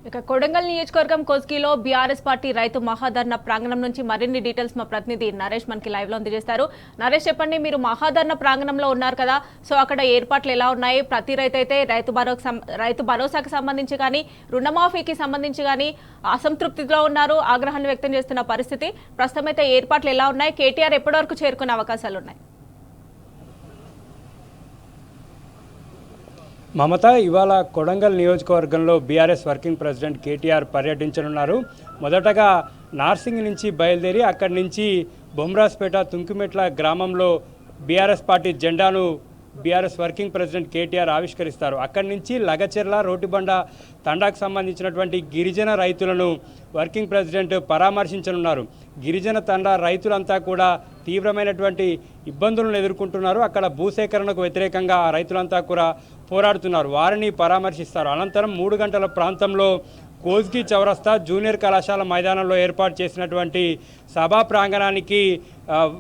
ఇక కొడంగల్ నియోజకవర్గం కోస్గిలో BRS party రైతు మహాధర్ణ ప్రాంగణం నుంచి మరిన్ని డీటెయిల్స్ మా ప్రతినిధి నరేష్ మనకి లైవ్ లో అందజేస్తారు. నరేష్, చెప్పండి, మీరు మహాధర్ణ ప్రాంగణంలో ఉన్నారు కదా, సో అక్కడ ఏర్పాట్లు ఎలా ఉన్నాయి? ప్రతి రైతు అయితే రైతు భరోసాకు సంబంధించి కానీ రుణమాఫీకి సంబంధించి కానీ అసంతృప్తిలో ఉన్నారు, ఆగ్రహాన్ని వ్యక్తం చేస్తున్న పరిస్థితి. ప్రస్తుతం అయితే ఏర్పాట్లు ఎలా ఉన్నాయి? కేటీఆర్ ఎప్పటి వరకు చేరుకునే అవకాశాలు ఉన్నాయి? మమత, ఇవాళ కొడంగల్ నియోజకవర్గంలో బీఆర్ఎస్ వర్కింగ్ ప్రెసిడెంట్ కేటీఆర్ పర్యటించనున్నారు. మొదటగా నార్సింగ్ నుంచి బయలుదేరి అక్కడి నుంచి బొమ్రాస్పేట తుంకిమెట్ల గ్రామంలో బీఆర్ఎస్ పార్టీ జెండాను బీఆర్ఎస్ వర్కింగ్ ప్రెసిడెంట్ కేటీఆర్ ఆవిష్కరిస్తారు. అక్కడి నుంచి లగచెర్ల రోటిబండ తండాకు సంబంధించినటువంటి గిరిజన రైతులను వర్కింగ్ ప్రెసిడెంట్ పరామర్శించనున్నారు. గిరిజన తండా రైతులంతా కూడా తీవ్రమైనటువంటి ఇబ్బందులను ఎదుర్కొంటున్నారు. అక్కడ భూసేకరణకు వ్యతిరేకంగా ఆ రైతులంతా కూడా పోరాడుతున్నారు. వారిని పరామర్శిస్తారు. అనంతరం 3 గంటల ప్రాంతంలో కోస్గి చౌరస్తా జూనియర్ కళాశాల మైదానంలో ఏర్పాటు చేసినటువంటి సభా ప్రాంగణానికి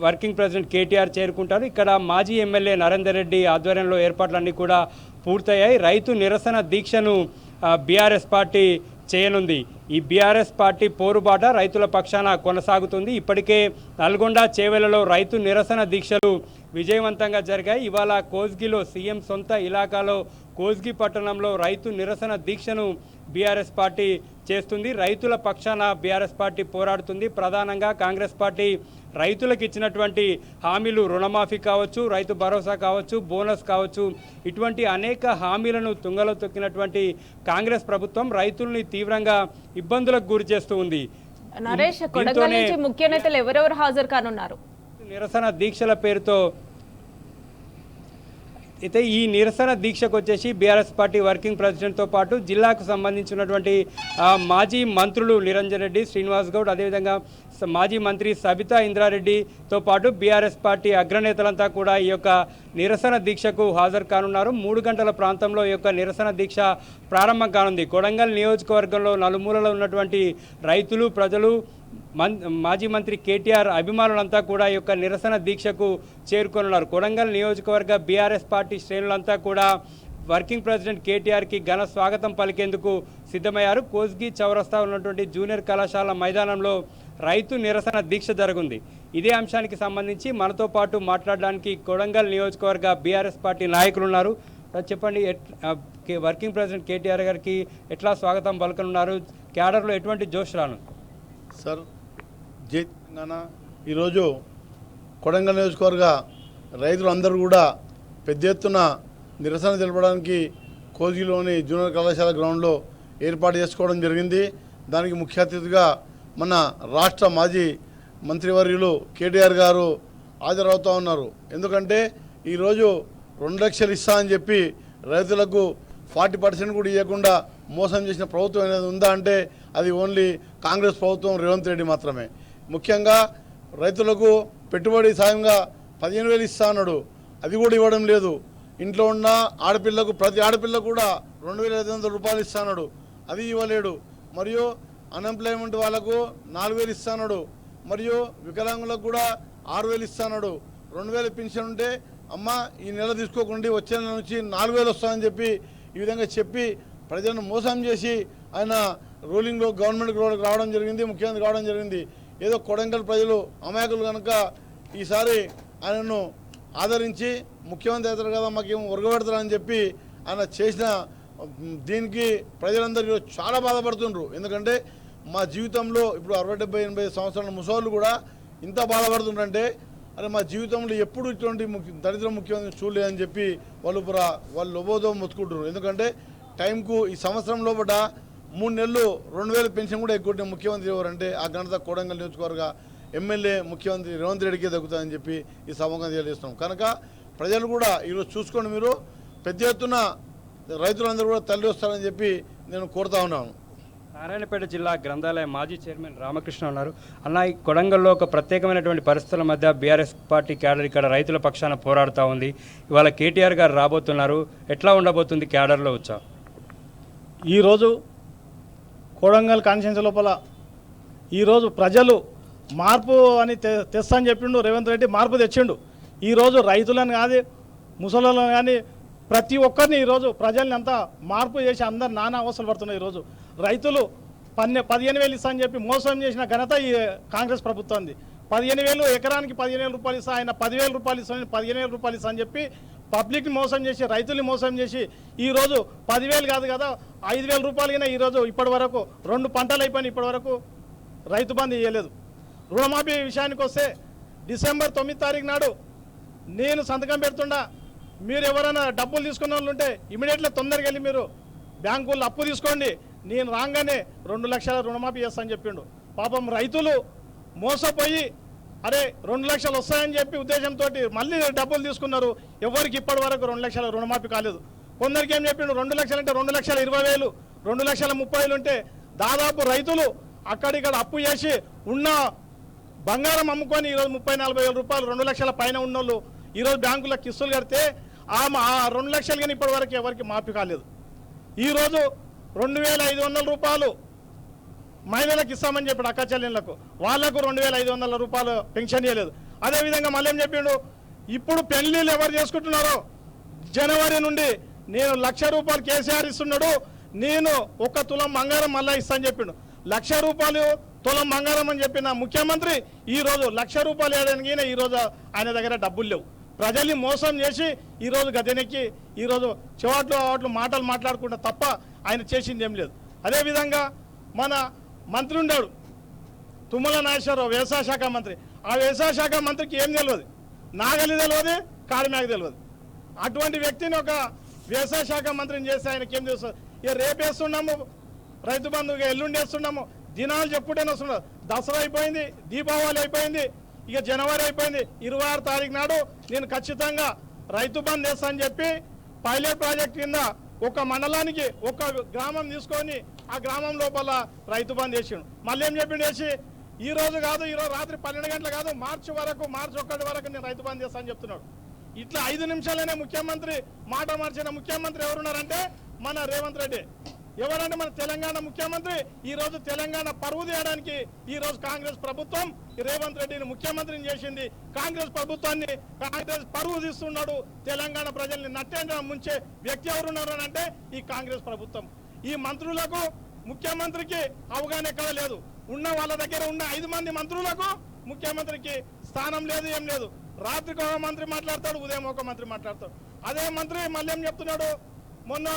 వర్కింగ్ ప్రెసిడెంట్ కేటీఆర్ చేరుకుంటారు. ఇక్కడ మాజీ ఎమ్మెల్యే నరేందర్ రెడ్డి ఆధ్వర్యంలో ఏర్పాట్లన్నీ కూడా పూర్తయ్యాయి. రైతు నిరసన దీక్షను బీఆర్ఎస్ పార్టీ చేయనుంది. ఈ బీఆర్ఎస్ పార్టీ పోరుబాట రైతుల పక్షాన కొనసాగుతుంది. ఇప్పటికే నల్గొండ, చేవెళ్లలో రైతు నిరసన దీక్షలు విజయవంతంగా జరిగాయి. ఇవాళ కోస్గిలో సీఎం సొంత ఇలాకాలో కోస్గి పట్టణంలో రైతు నిరసన దీక్షను బీఆర్ఎస్ పార్టీ చేస్తుంది. రైతుల పక్షాన బీఆర్ఎస్ పార్టీ పోరాడుతుంది. ప్రధానంగా కాంగ్రెస్ పార్టీ రైతులకు ఇచ్చినటువంటి హామీలు, రుణమాఫీ కావచ్చు, రైతు భరోసా కావచ్చు, బోనస్ కావచ్చు, ఇటువంటి అనేక హామీలను తుంగలో తొక్కినటువంటి కాంగ్రెస్ ప్రభుత్వం రైతుల్ని తీవ్రంగా ఇబ్బందులకు గురి చేస్తూ ఉంది. నరేష్, కొడంగల్ నుంచి ముఖ్య నేతలు ఎవరెవరు హాజరు కానున్నారు? నిరసన దీక్షల పేరుతో అయితే ఈ నిరసన దీక్షకు వచ్చేసి బీఆర్ఎస్ పార్టీ వర్కింగ్ ప్రెసిడెంట్తో పాటు జిల్లాకు సంబంధించినటువంటి మాజీ మంత్రులు నిరంజన్ రెడ్డి, శ్రీనివాస్ గౌడ్, అదేవిధంగా మాజీ మంత్రి సబితా ఇంద్రారెడ్డితో పాటు బీఆర్ఎస్ పార్టీ అగ్రనేతలంతా కూడా ఈ యొక్క నిరసన దీక్షకు హాజరు కానున్నారు. 3 గంటల ప్రాంతంలో ఈ యొక్క నిరసన దీక్ష ప్రారంభం కానుంది. కొడంగల్ నియోజకవర్గంలో నలుమూలలో ఉన్నటువంటి రైతులు, ప్రజలు, మాజీ మంత్రి కేటీఆర్ అభిమానులంతా కూడా ఈ యొక్క నిరసన దీక్షకు చేరుకొనున్నారు. కొడంగల్ నియోజకవర్గ బీఆర్ఎస్ పార్టీ శ్రేణులంతా కూడా వర్కింగ్ ప్రెసిడెంట్ కేటీఆర్కి ఘన స్వాగతం పలికేందుకు సిద్ధమయ్యారు. కోస్గి చౌరస్తా ఉన్నటువంటి జూనియర్ కళాశాల మైదానంలో రైతు నిరసన దీక్ష జరుగుంది. ఇదే అంశానికి సంబంధించి మనతో పాటు మాట్లాడడానికి కొడంగల్ నియోజకవర్గ బీఆర్ఎస్ పార్టీ నాయకులు ఉన్నారు. చెప్పండి, వర్కింగ్ ప్రెసిడెంట్ కేటీఆర్ గారికి ఎట్లా స్వాగతం పలకనున్నారు? క్యాడర్లో ఎటువంటి జోష్ రాను? సార్, జై తెలంగాణ. ఈరోజు కొడంగల్ నియోజకవర్గ రైతులందరూ కూడా పెద్ద ఎత్తున నిరసన తెలపడానికి కోజిలోని జూనియర్ కళాశాల గ్రౌండ్లో ఏర్పాటు చేసుకోవడం జరిగింది. దానికి ముఖ్య అతిథిగా మన రాష్ట్ర మాజీ మంత్రివర్యులు కేటీఆర్ గారు హాజరవుతూ ఉన్నారు. ఎందుకంటే ఈరోజు 2 లక్షలు ఇస్తా అని చెప్పి రైతులకు 40% కూడా ఇవ్వకుండా మోసం చేసిన ప్రభుత్వం అనేది ఉందా అంటే అది ఓన్లీ కాంగ్రెస్ ప్రభుత్వం, రేవంత్ రెడ్డి మాత్రమే. ముఖ్యంగా రైతులకు పెట్టుబడి సాయంగా 15,000 ఇస్తా అన్నాడు, అది కూడా ఇవ్వడం లేదు. ఇంట్లో ఉన్న ఆడపిల్లకు, ప్రతి ఆడపిల్లకు కూడా 2,500 రూపాయలు ఇస్తాడు, అది ఇవ్వలేడు. మరియు అన్ఎంప్లాయ్మెంట్ వాళ్ళకు 4,000 ఇస్తాడు, మరియు వికలాంగులకు కూడా 6,000 ఇస్తాడు. 2,000 పెన్షన్ ఉంటే అమ్మ ఈ నెల తీసుకోకుండా వచ్చే నెల నుంచి 4,000 వస్తాయని చెప్పి ఈ విధంగా చెప్పి ప్రజలను మోసం చేసి ఆయన రూలింగ్లో గవర్నమెంట్ రావడం జరిగింది, ముఖ్యమంత్రి కావడం జరిగింది. ఏదో కొడంగల్ ప్రజలు అమాయకులు కనుక ఈసారి ఆయనను ఆదరించి ముఖ్యమంత్రి అవుతారు కదా, మాకేమో ఒరగబెడతారని చెప్పి ఆయన చేసిన దీనికి ప్రజలందరూ చాలా బాధపడుతుండ్రు. ఎందుకంటే మా జీవితంలో ఇప్పుడు 60, 70, 80 సంవత్సరాల ముసళ్ళు కూడా ఇంత బాధపడుతుండ్రంటే అరే మా జీవితంలో ఎప్పుడు ఇటువంటి దరిద్ర ముఖ్యమంత్రి చూడలేదని చెప్పి వాళ్ళు లోబోదో మొత్తుకుంటున్నారు. ఎందుకంటే టైంకు ఈ సంవత్సరం లోపల 3 నెలలు 2,000 పెన్షన్ కూడా ఎక్కువ ముఖ్యమంత్రి ఎవరంటే ఆ ఘనత కొడంగల్ నియోజకవర్గ ఎమ్మెల్యే ముఖ్యమంత్రి రేవంత్ రెడ్డికే దక్కుతుందని చెప్పి ఈ సభగా తెలియజేస్తున్నాం. కనుక ప్రజలు కూడా ఈరోజు చూసుకోండి, మీరు పెద్ద ఎత్తున రైతులందరూ కూడా తల్లి వస్తారని చెప్పి నేను కోరుతా ఉన్నాను. నారాయణపేట జిల్లా గ్రంథాలయ మాజీ చైర్మన్ రామకృష్ణ ఉన్నారు. అన్న, ఈ కొడంగల్లో ఒక ప్రత్యేకమైనటువంటి పరిస్థితుల మధ్య బీఆర్ఎస్ పార్టీ క్యాడర్ ఇక్కడ రైతుల పక్షాన పోరాడుతూ ఉంది. ఇవాళ కేటీఆర్ గారు రాబోతున్నారు, ఎట్లా ఉండబోతుంది క్యాడర్లో వచ్చా? ఈరోజు కొడంగల్ కాన్స్టిట్యున్సీ లోపల ఈరోజు ప్రజలు మార్పు అని తెస్తా అని చెప్పిండు రేవంత్ రెడ్డి, మార్పు తెచ్చిండు. ఈరోజు రైతులను కానీ ముసలోళ్ళని కానీ ప్రతి ఒక్కరిని ఈరోజు ప్రజల్ని అంతా మార్పు చేసి అందరు నానా అవసరం పడుతున్నాయి. ఈరోజు రైతులు 15,000 ఇస్తా అని చెప్పి మోసం చేసిన ఘనత ఈ కాంగ్రెస్ ప్రభుత్వంది. 15,000 ఎకరానికి 15,000 రూపాయలు ఇస్తా, ఆయన 10,000 రూపాయలు ఇస్తాను 15,000 రూపాయలు ఇస్తా అని చెప్పి పబ్లిక్ని మోసం చేసి రైతుల్ని మోసం చేసి ఈరోజు 10,000 కాదు కదా 5,000 రూపాయలుగా ఈరోజు ఇప్పటి వరకు 2 పంటలు అయిపోయినాయి, ఇప్పటి వరకు రైతు బంధు ఇవ్వలేదు. రుణమాఫీ విషయానికి వస్తే డిసెంబర్ 9 తారీఖు నాడు నేను సంతకం పెడుతుండా, మీరు ఎవరైనా డబ్బులు తీసుకున్న వాళ్ళు ఉంటే ఇమీడియట్లీ తొందరగా వెళ్ళి మీరు బ్యాంకుల్లో అప్పు తీసుకోండి, నేను రాగానే 2 లక్షల రుణమాఫీ చేస్తా అని చెప్పిండు. పాపం రైతులు మోసపోయి అరే 2 లక్షలు వస్తాయని చెప్పి ఉద్దేశంతో మళ్ళీ డబ్బులు తీసుకున్నారు. ఎవరికి ఇప్పటి వరకు 2 లక్షల రుణమాఫీ కాలేదు. కొందరికి ఏం చెప్పిండు 2 లక్షలు అంటే 2,20,000, 2,30,000 ఉంటే దాదాపు రైతులు అక్కడిక్కడ అప్పు చేసి ఉన్న బంగారం అమ్ముకొని ఈరోజు 30,000-40,000 రూపాయలు 2 లక్షల పైన ఉన్నోళ్ళు ఈరోజు బ్యాంకులో కిస్తులు కడితే ఆ 2 లక్షలు కానీ ఇప్పటి వరకు ఎవరికి మాఫీ కాలేదు. ఈరోజు 2,500 రూపాయలు మహిళలకు ఇస్తామని చెప్పాడు అక్క చెల్లెళ్ళకు, వాళ్లకు 2,500 రూపాయలు పెన్షన్ ఇవ్వలేదు. అదేవిధంగా మళ్ళీ ఏం చెప్పిండు, ఇప్పుడు పెళ్లిళ్ళు ఎవరు చేసుకుంటున్నారో జనవరి నుండి నేను 1,00,000 రూపాయలు కేసీఆర్ ఇస్తున్నాడు, నేను 1 తులం బంగారం మళ్ళీ ఇస్తాను చెప్పిండు. 1,00,000 రూపాయలు తులం బంగారం అని చెప్పిన ముఖ్యమంత్రి ఈరోజు 1,00,000 రూపాయలు వేయడానికి ఈరోజు ఆయన దగ్గర డబ్బులు లేవు. ప్రజల్ని మోసం చేసి ఈరోజు గద్దెనెక్కి ఈరోజు చెవాట్లు మాటలు మాట్లాడుకుంటా తప్ప ఆయన చేసింది ఏం లేదు. అదేవిధంగా మన మంత్రి ఉన్నాడు తుమ్మల నాగేశ్వరరావు, వ్యవసాయ శాఖ మంత్రి. ఆ వ్యవసాయ శాఖ మంత్రికి ఏం తెలియదు, నాగలి తెలియదు, కాడిమేక తెలియదు. అటువంటి వ్యక్తిని ఒక వ్యవసాయ శాఖ మంత్రిని చేస్తే ఆయనకి ఏం తెలుస్తుంది? ఇక రేపు వేస్తున్నాము రైతు బంధువుగా, ఎల్లుండి వేస్తున్నాము, దినాలు చెప్పుకుంటేనే వస్తున్నారు. దసరా అయిపోయింది, దీపావళి అయిపోయింది, ఇక జనవరి అయిపోయింది. 26 తారీఖు నాడు నేను ఖచ్చితంగా రైతు బంధు వేస్తా అని చెప్పి పైలట్ ప్రాజెక్ట్ కింద ఒక మండలానికి ఒక గ్రామం తీసుకొని ఆ గ్రామం లోపల రైతు బంధు వేసిండు. మళ్ళీ ఏం చెప్పిండు వేసి ఈ రోజు కాదు, ఈరోజు రాత్రి 12 గంటలు కాదు, మార్చి 1 వరకు నేను రైతు బంధు చేస్తా అని చెప్తున్నాడు. ఇట్లా 5 నిమిషాలనే ముఖ్యమంత్రి మాట మార్చిన ముఖ్యమంత్రి ఎవరున్నారంటే మన రేవంత్ రెడ్డి. ఎవరంటే మన తెలంగాణ ముఖ్యమంత్రి. ఈ రోజు తెలంగాణ పరువు తీయడానికి ఈ రోజు కాంగ్రెస్ ప్రభుత్వం రేవంత్ రెడ్డిని ముఖ్యమంత్రిని చేసింది. కాంగ్రెస్ ప్రభుత్వాన్ని కాంగ్రెస్ పరువు తీస్తున్నాడు. తెలంగాణ ప్రజల్ని నట్టేంద్ర ముంచే వ్యక్తి ఎవరున్నారు అంటే ఈ కాంగ్రెస్ ప్రభుత్వం. ఈ మంత్రులకు ముఖ్యమంత్రికి అవగాహన ఎక్కడ లేదు. ఉన్న వాళ్ళ దగ్గర ఉన్న 5 మంది మంత్రులకు ముఖ్యమంత్రికి స్థానం లేదు, ఏం లేదు. రాత్రికి ఒక మంత్రి మాట్లాడతాడు, ఉదయం ఒక మంత్రి మాట్లాడతాడు. అదే మంత్రి మళ్ళీ ఏం చెప్తున్నాడు, మొన్న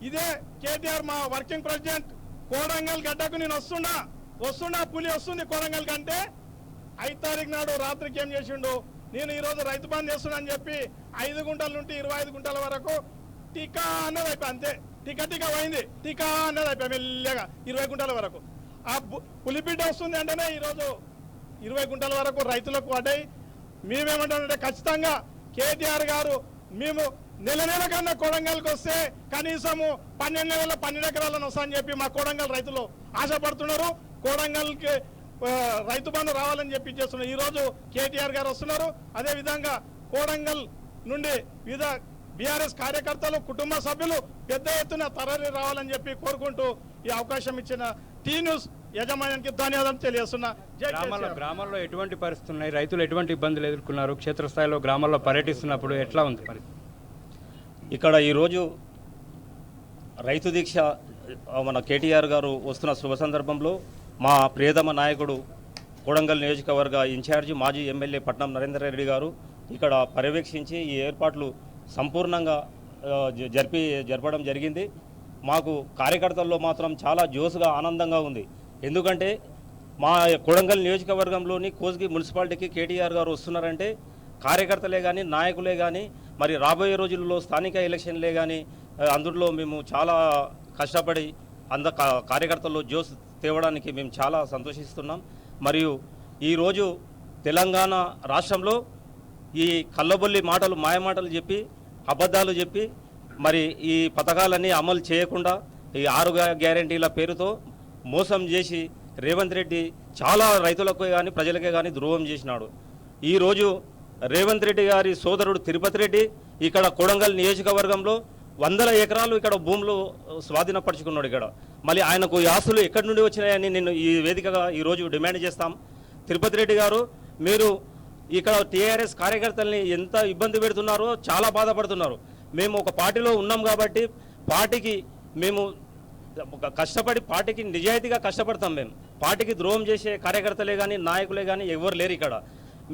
ఇదే కేటీఆర్ మా వర్కింగ్ ప్రెసిడెంట్ కోడంగల్ గడ్డకు నేను వస్తున్నా పులి వస్తుంది కోడంగల్ కంటే 5 తారీఖు నాడు రాత్రికి ఏం చేసిండు, నేను ఈరోజు రైతు బంధు చేస్తున్నా అని చెప్పి 5 గుంటల నుండి 25 గుంటల వరకు టీకా అన్నది అయిపోయి అంతే. టీకా పోయింది, టీకా అన్నది అయిపోయి మెల్లగా 20 గుంటల వరకు. ఆ పులిబిడ్డ వస్తుంది అంటేనే ఈరోజు 20 గుంటల వరకు రైతులకు పడ్డాయి. మేమేమంటామంటే ఖచ్చితంగా కేటీఆర్ గారు మేము నెల కన్నా కొడంగల్కి వస్తే కనీసము 12 నెలల 12 ఎకరాలను వస్తా అని చెప్పి మా కొడంగల్ రైతులు ఆశపడుతున్నారు. కొడంగల్కి రైతు బంధు రావాలని చెప్పి చేస్తున్నారు. ఈరోజు కేటీఆర్ గారు వస్తున్నారు. అదేవిధంగా కొడంగల్ నుండి వివిధ బీఆర్ఎస్ కార్యకర్తలు కుటుంబ సభ్యులు పెద్ద ఎత్తున తరలి రావాలని చెప్పి కోరుకుంటూ ఈ అవకాశం ఇచ్చిన టీ న్యూస్ యజమానికి ధన్యవాదాలు తెలియజేస్తున్నా. గ్రామాల్లో ఎటువంటి పరిస్థితులు ఉన్నాయి, రైతులు ఎటువంటి ఇబ్బందులు ఎదుర్కొన్నారు, క్షేత్రస్థాయిలో గ్రామాల్లో పర్యటిస్తున్నప్పుడు ఎట్లా ఉంది పరిస్థితి? ఇక్కడ ఈరోజు రైతు దీక్ష మన కేటీఆర్ గారు వస్తున్న శుభ సందర్భంలో మా ప్రియతమ నాయకుడు కొడంగల్ నియోజకవర్గ ఇన్ఛార్జి మాజీ ఎమ్మెల్యే పట్నం నరేందర్ రెడ్డి గారు ఇక్కడ పర్యవేక్షించి ఈ ఏర్పాట్లు సంపూర్ణంగా జరపడం జరిగింది. మాకు కార్యకర్తల్లో మాత్రం చాలా జోసుగా ఆనందంగా ఉంది. ఎందుకంటే మా కొడంగల్ నియోజకవర్గంలోని కోస్గి మున్సిపాలిటీకి కేటీఆర్ గారు వస్తున్నారంటే కార్యకర్తలే కానీ నాయకులే కానీ మరి రాబోయే రోజుల్లో స్థానిక ఎలక్షన్లే కానీ అందులో మేము చాలా కష్టపడి కార్యకర్తల్లో జోస్ తేవడానికి మేము చాలా సంతోషిస్తున్నాం. మరియు ఈరోజు తెలంగాణ రాష్ట్రంలో ఈ కల్లబొల్లి మాటలు మాయమాటలు చెప్పి అబద్ధాలు చెప్పి మరి ఈ పథకాలన్నీ అమలు చేయకుండా ఈ 6 గ్యారెంటీల పేరుతో మోసం చేసి రేవంత్ రెడ్డి చాలా రైతులకు కానీ ప్రజలకే కానీ ద్రోహం చేసినాడు. ఈరోజు రేవంత్ రెడ్డి గారి సోదరుడు తిరుపతి రెడ్డి ఇక్కడ కొడంగల్ నియోజకవర్గంలో 100 ఎకరాలు ఇక్కడ భూములు స్వాధీనపరుచుకున్నాడు. ఇక్కడ మళ్ళీ ఆయనకు ఈ ఆస్తులు ఎక్కడి నుండి వచ్చినాయని నేను ఈ వేదికగా ఈరోజు డిమాండ్ చేస్తాం. తిరుపతి రెడ్డి గారు, మీరు ఇక్కడ టీఆర్ఎస్ కార్యకర్తల్ని ఎంత ఇబ్బంది పెడుతున్నారో చాలా బాధపడుతున్నారు. మేము ఒక పార్టీలో ఉన్నాం కాబట్టి పార్టీకి మేము కష్టపడి పార్టీకి నిజాయితీగా కష్టపడతాం మేము. పార్టీకి ద్రోహం చేసే కార్యకర్తలే కానీ నాయకులే కానీ ఎవరు లేరు ఇక్కడ.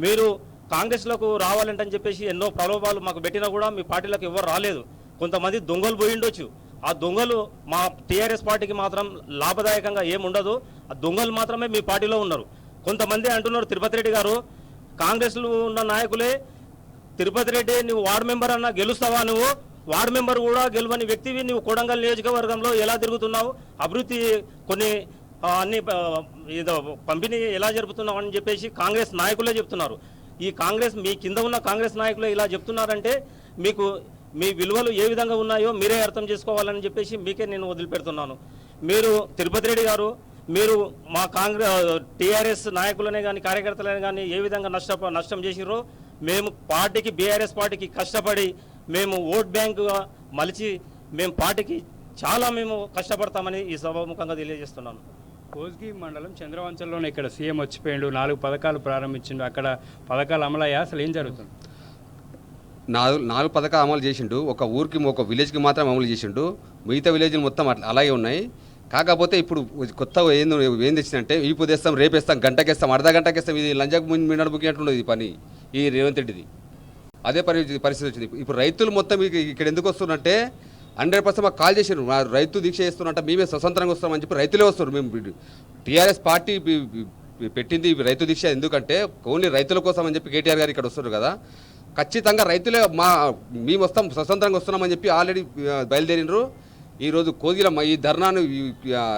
మీరు కాంగ్రెస్లోకి రావాలంటే అని చెప్పేసి ఎన్నో ప్రలోభాలు మాకు పెట్టినా కూడా మీ పార్టీలోకి ఎవరు రాలేదు. కొంతమంది దొంగలు పోయి ఉండొచ్చు. ఆ దొంగలు మా టీఆర్ఎస్ పార్టీకి మాత్రం లాభదాయకంగా ఏముండదు. ఆ దొంగలు మాత్రమే మీ పార్టీలో ఉన్నారు. కొంతమంది అంటున్నారు తిరుపతి రెడ్డి గారు కాంగ్రెస్లో ఉన్న నాయకులే, తిరుపతి రెడ్డి నువ్వు వార్డు మెంబర్ అన్నా గెలుస్తావా, నువ్వు వార్డు మెంబర్ కూడా గెలవని వ్యక్తివి, నువ్వు కొడంగల్ నియోజకవర్గంలో ఎలా తిరుగుతున్నావు, అభివృద్ధి కొన్ని అన్ని ఏదో పంపిణీ ఎలా జరుపుతున్నావు అని చెప్పేసి కాంగ్రెస్ నాయకులే చెప్తున్నారు. ఈ కాంగ్రెస్ మీ కింద ఉన్న కాంగ్రెస్ నాయకులే ఇలా చెప్తున్నారంటే మీకు మీ విలువలు ఏ విధంగా ఉన్నాయో మీరే అర్థం చేసుకోవాలని చెప్పేసి మీకే నేను వదిలిపెడుతున్నాను. మీరు తిరుపతి రెడ్డి గారు మీరు మా టీఆర్ఎస్ నాయకులనే కానీ కార్యకర్తలనే కానీ ఏ విధంగా నష్టం చేసిరో మేము పార్టీకి బీఆర్ఎస్ పార్టీకి కష్టపడి మేము ఓట్ బ్యాంకుగా మలిచి మేము పార్టీకి చాలా మేము కష్టపడతామని ఈ సభాముఖంగా తెలియజేస్తున్నాను. కోస్గి మండలం చంద్రవంచంలోనే ఇక్కడ సీఎం వచ్చిపోయిండు, 4 పథకాలు ప్రారంభించిండు. అక్కడ పథకాలు అమలయ్యా? అసలు ఏం జరుగుతుంది? 4 పథకాలు అమలు చేసిండు. ఒక ఊరికి ఒక విలేజ్కి మాత్రం అమలు చేసిండు. మిగతా విలేజ్లు మొత్తం అలాగే ఉన్నాయి. కాకపోతే ఇప్పుడు కొత్త ఏం తెచ్చిందంటే ఇప్పుడు తెస్తాం, రేపేస్తాం, గంటకేస్తాం, అర్ధ గంటకేస్తాం. ఇది లంజకు ముందు నడుపుకున్నట్లుండదు ఈ పని, ఈ రేవంత్ రెడ్డిది. అదే పరిస్థితి వచ్చింది. ఇప్పుడు రైతులు మొత్తం ఇక్కడ ఎందుకు వస్తున్నారంటే 100% మాకు కాల్ చేసారు, మా రైతు దీక్ష చేస్తున్నట్ట, మేమే స్వతంత్రంగా వస్తామని చెప్పి రైతులే వస్తారు. మేము టీఆర్ఎస్ పార్టీ పెట్టింది రైతు దీక్ష ఎందుకంటే ఓన్లీ రైతుల కోసం అని చెప్పి కేటీఆర్ గారు ఇక్కడ వస్తారు కదా. ఖచ్చితంగా రైతులే మేము వస్తాం, స్వతంత్రంగా వస్తున్నామని చెప్పి ఆల్రెడీ బయలుదేరినరు. ఈరోజు కోగిల ఈ ధర్నాను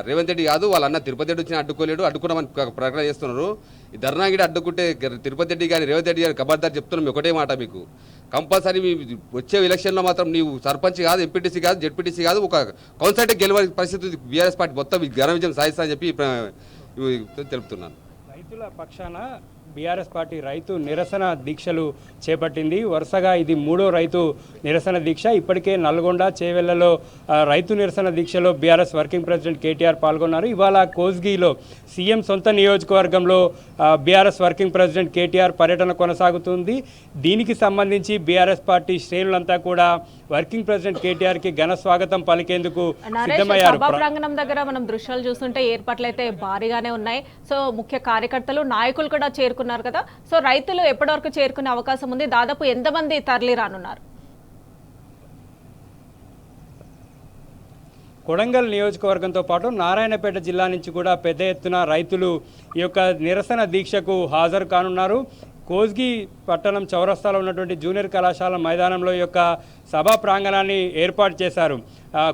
రేవంత్ రెడ్డి కాదు వాళ్ళ అన్న తిరుపతి రెడ్డి వచ్చిన అడ్డుకోలేడు, అడ్డుకున్నామని ప్రకటన చేస్తున్నారు. ఈ ధర్నా గిడ అడ్డుకుంటే తిరుపతి రెడ్డి కానీ రేవంత్ రెడ్డి గారు ఖబర్దార్ చెప్తున్నాం. ఒకటే మాట, మీకు కంపల్సరీ వచ్చే ఎలక్షన్లో మాత్రం నీవు సర్పంచ్ కాదు, ఎంపీటీసీ కాదు, జెడ్పీటీసీ కాదు, ఒక కౌన్సిలర్ గెలవని పరిస్థితి బీఆర్ఎస్ పార్టీ మొత్తం ఘన విజయం సాధిస్తా అని చెప్పి తెలుపుతున్నాను. రైతుల పక్షాన బీఆర్ఎస్ పార్టీ రైతు నిరసన దీక్షలు చేపట్టింది. వరుసగా ఇది 3వ రైతు నిరసన దీక్ష. ఇప్పటికే నల్గొండ, చేవెళ్లలో రైతు నిరసన దీక్షలో బీఆర్ఎస్ వర్కింగ్ ప్రెసిడెంట్ కేటీఆర్ పాల్గొన్నారు. ఇవాళ కోస్గిలో సీఎం సొంత నియోజకవర్గంలో బీఆర్ఎస్ వర్కింగ్ ప్రెసిడెంట్ కేటీఆర్ పర్యటన కొనసాగుతుంది. దీనికి సంబంధించి బీఆర్ఎస్ పార్టీ శ్రేణులంతా కూడా వర్కింగ్ ప్రెసిడెంట్ కేటీఆర్కి ఘన స్వాగతం పలికేందుకు సిద్ధమయ్యారు. ప్రాంగణం దగ్గర మనం దృశ్యాలు చూస్తుంటే ఏర్పాట్లు అయితే భారీగానే ఉన్నాయి. సో ముఖ్య కార్యకర్తలు, నాయకులు కూడా చేరుకున్నారు కదా. సో రైతులు ఎప్పటివరకు చేరుకునే అవకాశం ఉంది? దాదాపు ఎంతమంది తరలి రానున్నారు? కొడంగల్ నియోజకవర్గంతో పాటు నారాయణపేట జిల్లా నుంచి కూడా పెద్ద ఎత్తున రైతులు ఈ యొక్క నిరసన దీక్షకు హాజరు కానున్నారు. కోస్గి పట్టణం చౌరస్తాలో ఉన్నటువంటి జూనియర్ కళాశాల మైదానంలో ఈ యొక్క సభా ప్రాంగణాన్ని ఏర్పాటు చేశారు.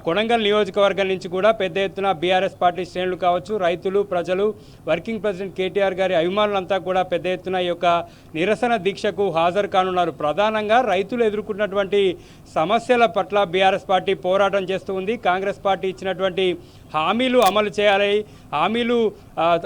కొడంగల్ నియోజకవర్గం నుంచి కూడా పెద్ద ఎత్తున బీఆర్ఎస్ పార్టీ శ్రేణులు కావచ్చు, రైతులు, ప్రజలు, వర్కింగ్ ప్రెసిడెంట్ కేటీఆర్ గారి అభిమానులంతా కూడా పెద్ద ఎత్తున ఈ యొక్క నిరసన దీక్షకు హాజరు కానున్నారు. ప్రధానంగా రైతులు ఎదుర్కొన్నటువంటి సమస్యల పట్ల బీఆర్ఎస్ పార్టీ పోరాటం చేస్తూ ఉంది. కాంగ్రెస్ పార్టీ ఇచ్చినటువంటి హామీలు అమలు చేయాలి, హామీలు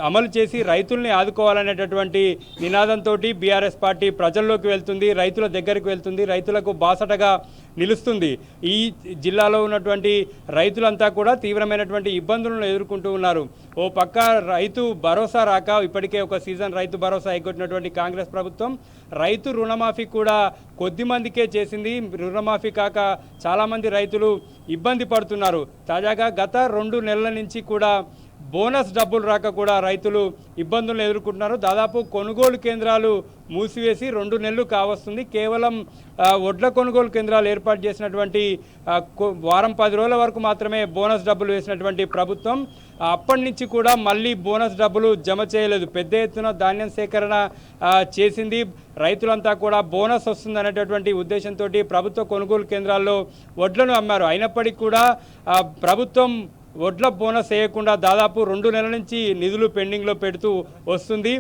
అమలు చేసి రైతుల్ని ఆదుకోవాలనేటటువంటి నినాదంతో బీఆర్ఎస్ పార్టీ ప్రజల్లోకి వెళ్తుంది, రైతుల దగ్గరికి వెళ్తుంది, రైతులకు బాసటగా నిలుస్తుంది. ఈ జిల్లాలో ఉన్నటువంటి రైతులంతా కూడా తీవ్రమైనటువంటి ఇబ్బందులను ఎదుర్కొంటూ ఉన్నారు. ఓ పక్క రైతు భరోసా రాక ఇప్పటికే ఒక సీజన్ రైతు భరోసా ఎగ్గొట్టినటువంటి కాంగ్రెస్ ప్రభుత్వం రైతు రుణమాఫీ కూడా కొద్ది మందికే చేసింది. రుణమాఫీ కాక చాలామంది రైతులు ఇబ్బంది పడుతున్నారు. తాజాగా గత 2 నెలల నుంచి కూడా బోనస్ డబ్బులు రాక కూడా రైతులు ఇబ్బందులను ఎదుర్కొంటున్నారు. దాదాపు కొనుగోలు కేంద్రాలు మూసివేసి 2 నెలలు కావస్తుంది. కేవలం వడ్ల కొనుగోలు కేంద్రాలు ఏర్పాటు చేసినటువంటి వారం 10 రోజుల వరకు మాత్రమే బోనస్ డబ్బులు వేసినటువంటి ప్రభుత్వం అప్పటి నుంచి కూడా మళ్ళీ బోనస్ డబ్బులు జమ చేయలేదు. పెద్ద ఎత్తున ధాన్యం సేకరణ చేసింది. రైతులంతా కూడా బోనస్ వస్తుంది అనేటటువంటి ఉద్దేశంతో ప్రభుత్వ కొనుగోలు కేంద్రాల్లో వడ్లను అమ్మారు. అయినప్పటికీ కూడా ప్రభుత్వం వడ్ల బోనస్ వేయకుండా దాదాపు 2 నెలల నుంచి నిధులు పెండింగ్లో పెడుతూ వస్తుంది.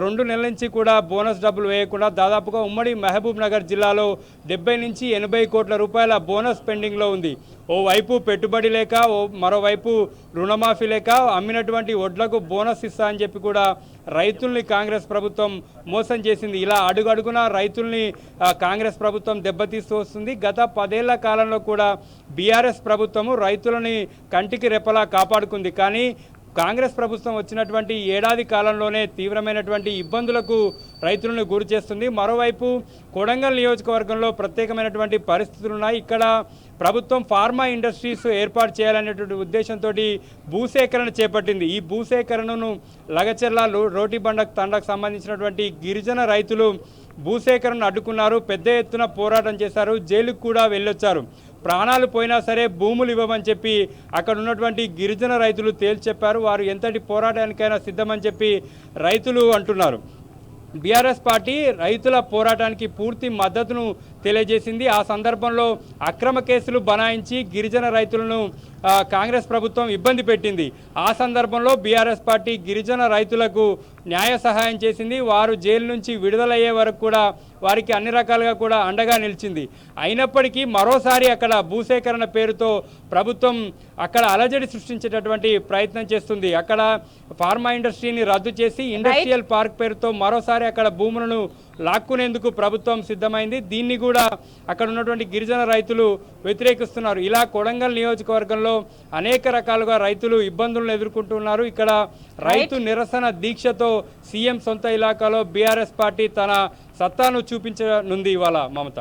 2 నెలల నుంచి కూడా బోనస్ డబ్బులు వేయకుండా దాదాపుగా ఉమ్మడి మహబూబ్ నగర్ జిల్లాలో 70 నుంచి 80 కోట్ల రూపాయల బోనస్ పెండింగ్లో ఉంది. ఓవైపు పెట్టుబడి లేక, మరోవైపు రుణమాఫీ లేక అమ్మినటువంటి వడ్లకు బోనస్ ఇస్తా అని చెప్పి కూడా రైతుల్ని కాంగ్రెస్ ప్రభుత్వం మోసం చేసింది. ఇలా అడుగడుగునా రైతుల్ని కాంగ్రెస్ ప్రభుత్వం దెబ్బతీస్తూ వస్తుంది. గత 10 ఏళ్ల కాలంలో కూడా బీఆర్ఎస్ ప్రభుత్వము రైతులని కంటికి రెప్పలా కాపాడుకుంది. కానీ కాంగ్రెస్ ప్రభుత్వం వచ్చినటువంటి ఏడాది కాలంలోనే తీవ్రమైనటువంటి ఇబ్బందులకు రైతులను గురి చేస్తుంది. మరోవైపు కొడంగల్ నియోజకవర్గంలో ప్రత్యేకమైనటువంటి పరిస్థితులు ఉన్నాయి. ఇక్కడ ప్రభుత్వం ఫార్మా ఇండస్ట్రీస్ ఏర్పాటు చేయాలనేటువంటి ఉద్దేశంతో భూసేకరణ చేపట్టింది. ఈ భూసేకరణను లగచెర్ల రోటిబండ తండకు సంబంధించినటువంటి గిరిజన రైతులు భూసేకరణను అడ్డుకున్నారు. పెద్ద ఎత్తున పోరాటం చేశారు. జైలుకు కూడా వెళ్ళొచ్చారు. ప్రాణాలు పోయినా సరే భూములు ఇవ్వమని చెప్పి అక్కడ ఉన్నటువంటి గిరిజన రైతులు తేల్చి చెప్పారు. వారు ఎంతటి పోరాటానికైనా సిద్ధమని చెప్పి రైతులు అంటున్నారు. బీఆర్ఎస్ పార్టీ రైతుల పోరాటానికి పూర్తి మద్దతును తెలియజేసింది. ఆ సందర్భంలో అక్రమ కేసులు బనాయించి గిరిజన రైతులను కాంగ్రెస్ ప్రభుత్వం ఇబ్బంది పెట్టింది. ఆ సందర్భంలో బీఆర్ఎస్ పార్టీ గిరిజన రైతులకు న్యాయ సహాయం చేసింది. వారు జైలు నుంచి విడుదలయ్యే వరకు కూడా వారికి అన్ని రకాలుగా కూడా అండగా నిలిచింది. అయినప్పటికీ మరోసారి అక్కడ భూసేకరణ పేరుతో ప్రభుత్వం అక్కడ అలజడి సృష్టించేటటువంటి ప్రయత్నం చేస్తుంది. అక్కడ ఫార్మా ఇండస్ట్రీని రద్దు చేసి ఇండస్ట్రియల్ పార్క్ పేరుతో మరోసారి అక్కడ భూములను లాక్కునేందుకు ప్రభుత్వం సిద్ధమైంది. దీన్ని కూడా అక్కడ ఉన్నటువంటి గిరిజన రైతులు వ్యతిరేకిస్తున్నారు. ఇలా కొడంగల్ నియోజకవర్గంలో అనేక రకాలుగా రైతులు ఇబ్బందులను ఎదుర్కొంటున్నారు. ఇక్కడ రైతు నిరసన దీక్షతో సీఎం సొంత ఇలాకాలో బీఆర్ఎస్ పార్టీ తన సత్తాను చూపించనుంది ఇవాళ. మమత.